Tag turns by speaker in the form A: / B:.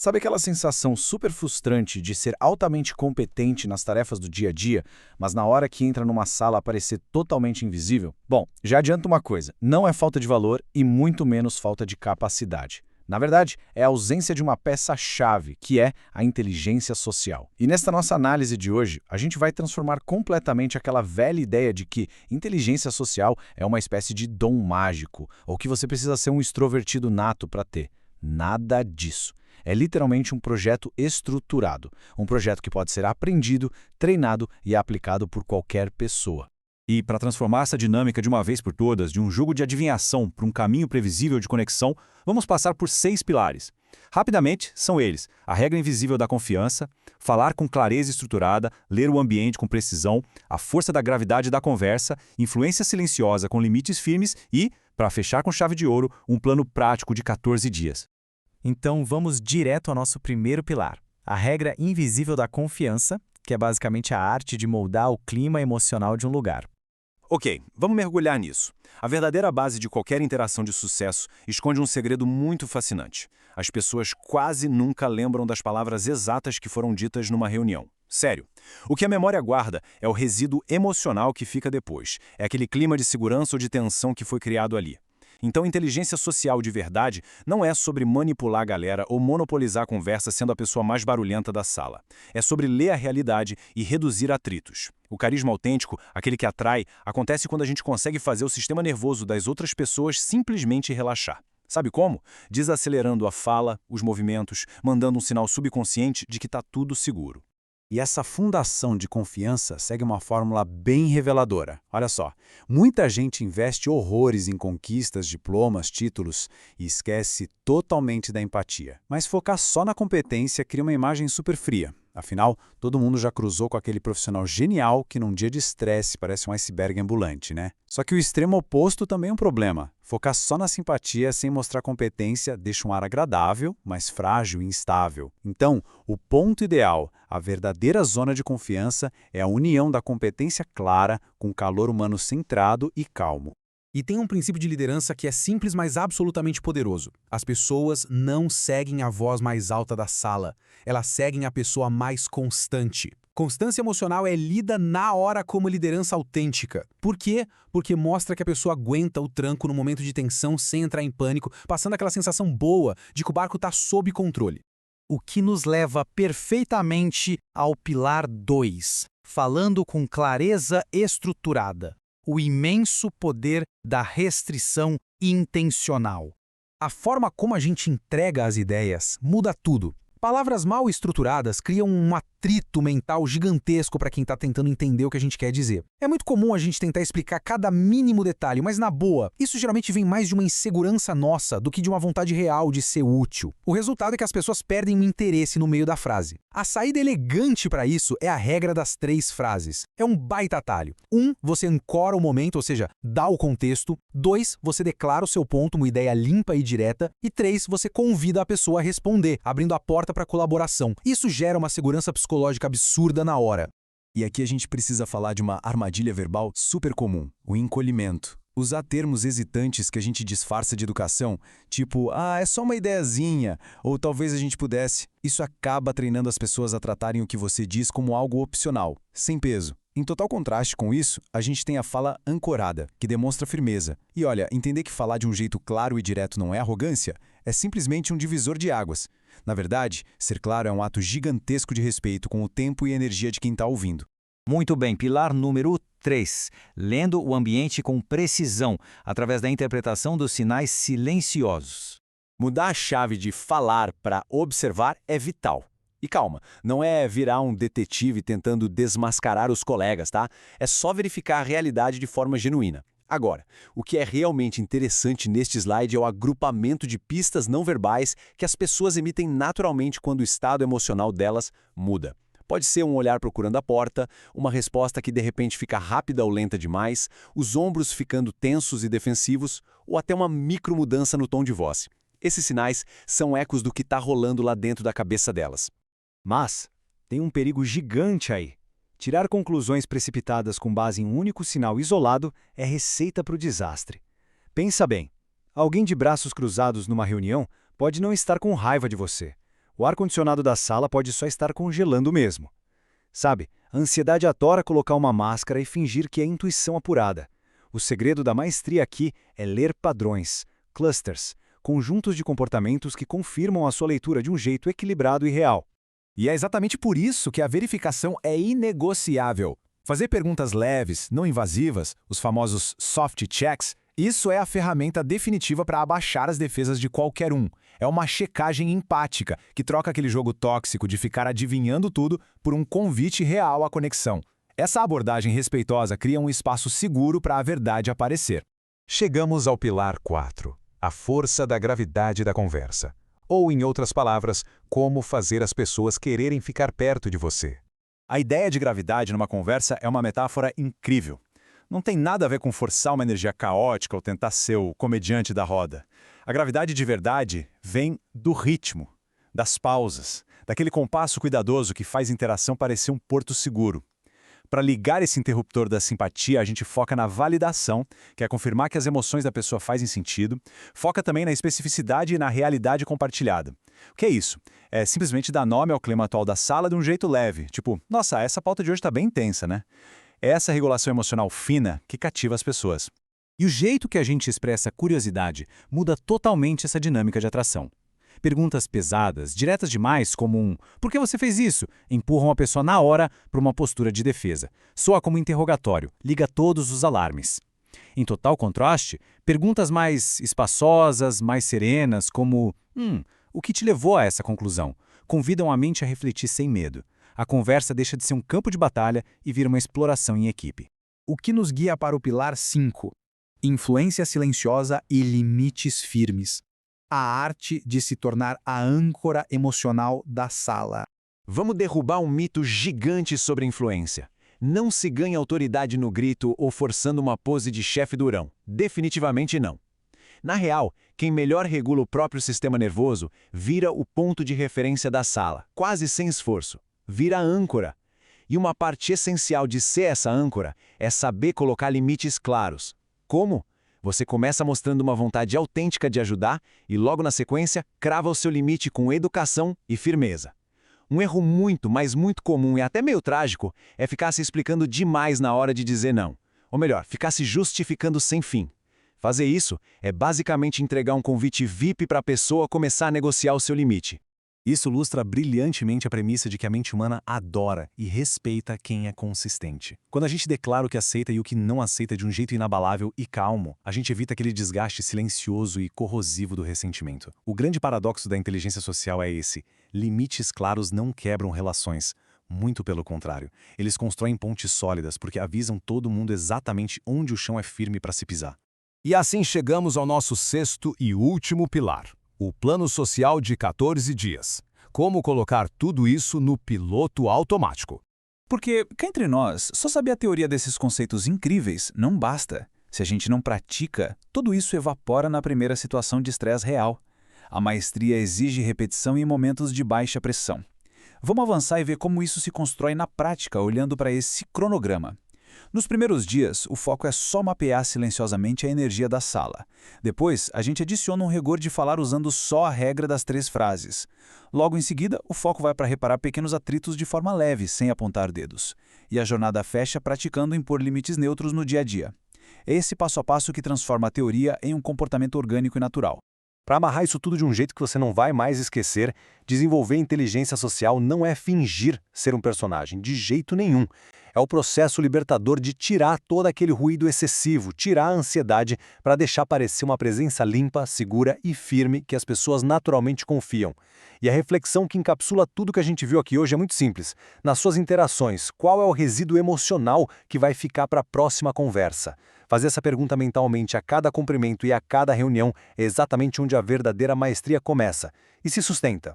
A: Sabe aquela sensação super frustrante de ser altamente competente nas tarefas do dia a dia, mas na hora que entra numa sala parecer totalmente invisível? Bom, já adianto uma coisa, não é falta de valor e muito menos falta de capacidade. Na verdade, é a ausência de uma peça-chave, que é a inteligência social. E nesta nossa análise de hoje, a gente vai transformar completamente aquela velha ideia de que inteligência social é uma espécie de dom mágico, ou que você precisa ser um extrovertido nato para ter. Nada disso. É literalmente um projeto estruturado, um projeto que pode ser aprendido, treinado e aplicado por qualquer pessoa.
B: E para transformar essa dinâmica de uma vez por todas, de um jogo de adivinhação para um caminho previsível de conexão, vamos passar por 6 pilares. Rapidamente, são eles: a regra invisível da confiança, falar com clareza estruturada, ler o ambiente com precisão, a força da gravidade da conversa, influência silenciosa com limites firmes e, para fechar com chave de ouro, um plano prático de 14 dias.
C: Então vamos direto ao nosso primeiro pilar, a regra invisível da confiança, que é basicamente a arte de moldar o clima emocional de um lugar.
B: Ok, vamos mergulhar nisso. A verdadeira base de qualquer interação de sucesso esconde um segredo muito fascinante. As pessoas quase nunca lembram das palavras exatas que foram ditas numa reunião. Sério. O que a memória guarda é o resíduo emocional que fica depois. É aquele clima de segurança ou de tensão que foi criado ali. Então, inteligência social de verdade não é sobre manipular a galera ou monopolizar a conversa sendo a pessoa mais barulhenta da sala. É sobre ler a realidade e reduzir atritos. O carisma autêntico, aquele que atrai, acontece quando a gente consegue fazer o sistema nervoso das outras pessoas simplesmente relaxar. Sabe como? Desacelerando a fala, os movimentos, mandando um sinal subconsciente de que está tudo seguro.
D: E essa fundação de confiança segue uma fórmula bem reveladora. Olha só, muita gente investe horrores em conquistas, diplomas, títulos e esquece totalmente da empatia. Mas focar só na competência cria uma imagem super fria. Afinal, todo mundo já cruzou com aquele profissional genial que num dia de estresse parece um iceberg ambulante, né? Só que o extremo oposto também é um problema. Focar só na simpatia sem mostrar competência deixa um ar agradável, mas frágil e instável. Então, o ponto ideal, a verdadeira zona de confiança, é a união da competência clara com calor humano centrado e calmo.
E: E tem um princípio de liderança que é simples, mas absolutamente poderoso. As pessoas não seguem a voz mais alta da sala. Elas seguem a pessoa mais constante. Constância emocional é lida na hora como liderança autêntica. Por quê? Porque mostra que a pessoa aguenta o tranco no momento de tensão sem entrar em pânico, passando aquela sensação boa de que o barco está sob controle.
C: O que nos leva perfeitamente ao pilar 2, falando com clareza estruturada. O imenso poder da restrição intencional. A forma como a gente entrega as ideias muda tudo. Palavras mal estruturadas criam um atrito mental gigantesco para quem está tentando entender o que a gente quer dizer. É muito comum a gente tentar explicar cada mínimo detalhe, mas na boa, isso geralmente vem mais de uma insegurança nossa do que de uma vontade real de ser útil. O resultado é que as pessoas perdem o interesse no meio da frase. A saída elegante para isso é a regra das 3 frases. É um baita atalho. 1, você ancora o momento, ou seja, dá o contexto. 2, você declara o seu ponto, uma ideia limpa e direta. E 3, você convida a pessoa a responder, abrindo a porta para colaboração. Isso gera uma segurança psicológica absurda na hora.
D: E aqui a gente precisa falar de uma armadilha verbal super comum, o encolhimento. Usar termos hesitantes que a gente disfarça de educação, tipo, é só uma ideiazinha, ou talvez a gente pudesse. Isso acaba treinando as pessoas a tratarem o que você diz como algo opcional, sem peso. Em total contraste com isso, a gente tem a fala ancorada, que demonstra firmeza. E olha, entender que falar de um jeito claro e direto não é arrogância, é simplesmente um divisor de águas. Na verdade, ser claro é um ato gigantesco de respeito com o tempo e energia de quem está ouvindo.
F: Muito bem, pilar número 3. Lendo o ambiente com precisão, através da interpretação dos sinais silenciosos.
B: Mudar a chave de falar para observar é vital. E calma, não é virar um detetive tentando desmascarar os colegas, tá? É só verificar a realidade de forma genuína. Agora, o que é realmente interessante neste slide é o agrupamento de pistas não verbais que as pessoas emitem naturalmente quando o estado emocional delas muda. Pode ser um olhar procurando a porta, uma resposta que de repente fica rápida ou lenta demais, os ombros ficando tensos e defensivos, ou até uma micromudança no tom de voz. Esses sinais são ecos do que está rolando lá dentro da cabeça delas.
C: Mas tem um perigo gigante aí. Tirar conclusões precipitadas com base em um único sinal isolado é receita para o desastre. Pensa bem, alguém de braços cruzados numa reunião pode não estar com raiva de você.
B: O ar-condicionado da sala pode só estar congelando mesmo. Sabe, a ansiedade adora colocar uma máscara e fingir que é intuição apurada. O segredo da maestria aqui é ler padrões, clusters, conjuntos de comportamentos que confirmam a sua leitura de um jeito equilibrado e real.
G: E é exatamente por isso que a verificação é inegociável. Fazer perguntas leves, não invasivas, os famosos soft checks, isso é a ferramenta definitiva para abaixar as defesas de qualquer um. É uma checagem empática, que troca aquele jogo tóxico de ficar adivinhando tudo por um convite real à conexão. Essa abordagem respeitosa cria um espaço seguro para a verdade aparecer.
H: Chegamos ao pilar 4, a força da gravidade da conversa. Ou, em outras palavras, como fazer as pessoas quererem ficar perto de você.
B: A ideia de gravidade numa conversa é uma metáfora incrível. Não tem nada a ver com forçar uma energia caótica ou tentar ser o comediante da roda. A gravidade de verdade vem do ritmo, das pausas, daquele compasso cuidadoso que faz a interação parecer um porto seguro. Para ligar esse interruptor da simpatia, a gente foca na validação, que é confirmar que as emoções da pessoa fazem sentido, foca também na especificidade e na realidade compartilhada. O que é isso? É simplesmente dar nome ao clima atual da sala de um jeito leve, tipo, nossa, essa pauta de hoje está bem intensa, né? É essa regulação emocional fina que cativa as pessoas.
D: E o jeito que a gente expressa curiosidade muda totalmente essa dinâmica de atração. Perguntas pesadas, diretas demais, como um "por que você fez isso?", empurram a pessoa na hora para uma postura de defesa. Soa como interrogatório, liga todos os alarmes. Em total contraste, perguntas mais espaçosas, mais serenas, como o que te levou a essa conclusão?", convidam a mente a refletir sem medo. A conversa deixa de ser um campo de batalha e vira uma exploração em equipe.
C: O que nos guia para o pilar 5? Influência silenciosa e limites firmes. A arte de se tornar a âncora emocional da sala.
B: Vamos derrubar um mito gigante sobre influência. Não se ganha autoridade no grito ou forçando uma pose de chefe durão. Definitivamente não. Na real, quem melhor regula o próprio sistema nervoso vira o ponto de referência da sala, quase sem esforço. Vira a âncora. E uma parte essencial de ser essa âncora é saber colocar limites claros. Como? Você começa mostrando uma vontade autêntica de ajudar e, logo na sequência, crava o seu limite com educação e firmeza. Um erro muito, mas muito comum e até meio trágico é ficar se explicando demais na hora de dizer não. Ou melhor, ficar se justificando sem fim. Fazer isso é basicamente entregar um convite VIP para a pessoa começar a negociar o seu limite.
G: Isso ilustra brilhantemente a premissa de que a mente humana adora e respeita quem é consistente. Quando a gente declara o que aceita e o que não aceita de um jeito inabalável e calmo, a gente evita aquele desgaste silencioso e corrosivo do ressentimento. O grande paradoxo da inteligência social é esse: limites claros não quebram relações. Muito pelo contrário, eles constroem pontes sólidas porque avisam todo mundo exatamente onde o chão é firme para se pisar.
H: E assim chegamos ao nosso 6º e último pilar. O plano social de 14 dias. Como colocar tudo isso no piloto automático.
I: Porque, cá entre nós, só saber a teoria desses conceitos incríveis não basta. Se a gente não pratica, tudo isso evapora na primeira situação de estresse real. A maestria exige repetição em momentos de baixa pressão. Vamos avançar e ver como isso se constrói na prática, olhando para esse cronograma. Nos primeiros dias, o foco é só mapear silenciosamente a energia da sala. Depois, a gente adiciona um rigor de falar usando só a regra das 3 frases. Logo em seguida, o foco vai para reparar pequenos atritos de forma leve, sem apontar dedos. E a jornada fecha praticando impor limites neutros no dia a dia. É esse passo a passo que transforma a teoria em um comportamento orgânico e natural.
B: Para amarrar isso tudo de um jeito que você não vai mais esquecer, desenvolver inteligência social não é fingir ser um personagem, de jeito nenhum. É o processo libertador de tirar todo aquele ruído excessivo, tirar a ansiedade para deixar parecer uma presença limpa, segura e firme que as pessoas naturalmente confiam. E a reflexão que encapsula tudo que a gente viu aqui hoje é muito simples. Nas suas interações, qual é o resíduo emocional que vai ficar para a próxima conversa? Fazer essa pergunta mentalmente a cada cumprimento e a cada reunião é exatamente onde a verdadeira maestria começa e se sustenta.